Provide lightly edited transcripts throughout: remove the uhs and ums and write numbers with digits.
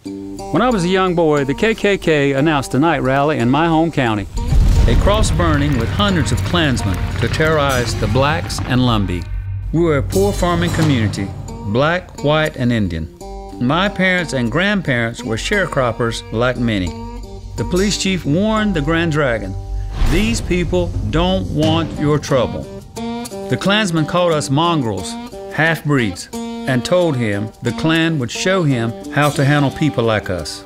When I was a young boy, the KKK announced a night rally in my home county. A cross burning with hundreds of Klansmen to terrorize the blacks and Lumbee. We were a poor farming community, black, white, and Indian. My parents and grandparents were sharecroppers like many. The police chief warned the Grand Dragon, "These people don't want your trouble." The Klansmen called us mongrels, half-breeds, and told him the Klan would show him how to handle people like us.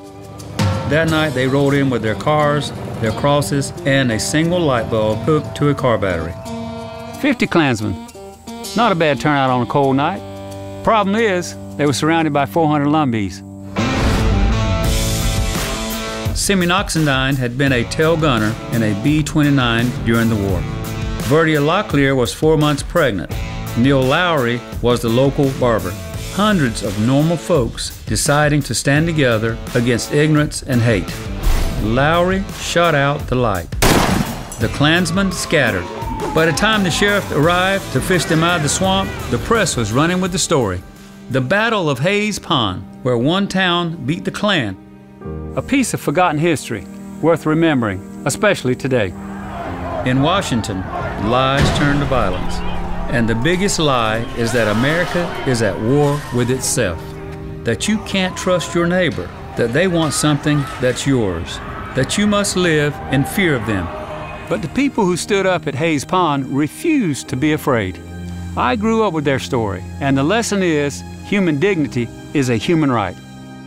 That night they rode in with their cars, their crosses, and a single light bulb hooked to a car battery. 50 Klansmen. Not a bad turnout on a cold night. Problem is, they were surrounded by 400 Lumbees. Simeon Oxendine had been a tail gunner in a B-29 during the war. Verdia Locklear was 4 months pregnant. Neil Lowry was the local barber. Hundreds of normal folks deciding to stand together against ignorance and hate. Lowry shot out the light. The Klansmen scattered. By the time the sheriff arrived to fish them out of the swamp, the press was running with the story. The Battle of Hayes Pond, where one town beat the Klan. A piece of forgotten history, worth remembering, especially today. In Washington, lies turn to violence. And the biggest lie is that America is at war with itself. That you can't trust your neighbor, that they want something that's yours, that you must live in fear of them. But the people who stood up at Hayes Pond refused to be afraid. I grew up with their story, and the lesson is human dignity is a human right.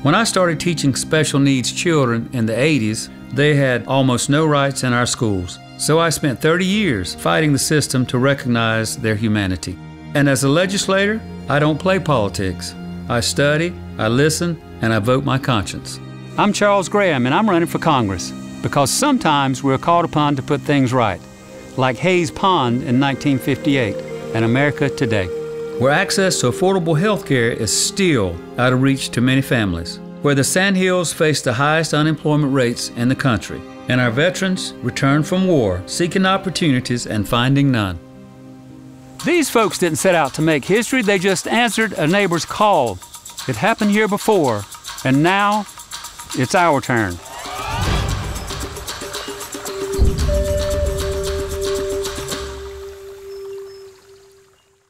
When I started teaching special needs children in the 80s, they had almost no rights in our schools. So I spent 30 years fighting the system to recognize their humanity. And as a legislator, I don't play politics. I study, I listen, and I vote my conscience. I'm Charles Graham, and I'm running for Congress because sometimes we're called upon to put things right, like Hayes Pond in 1958 and America today, where access to affordable health care is still out of reach to many families, where the Sandhills face the highest unemployment rates in the country, and our veterans return from war seeking opportunities and finding none. These folks didn't set out to make history, they just answered a neighbor's call. It happened here before, and now it's our turn.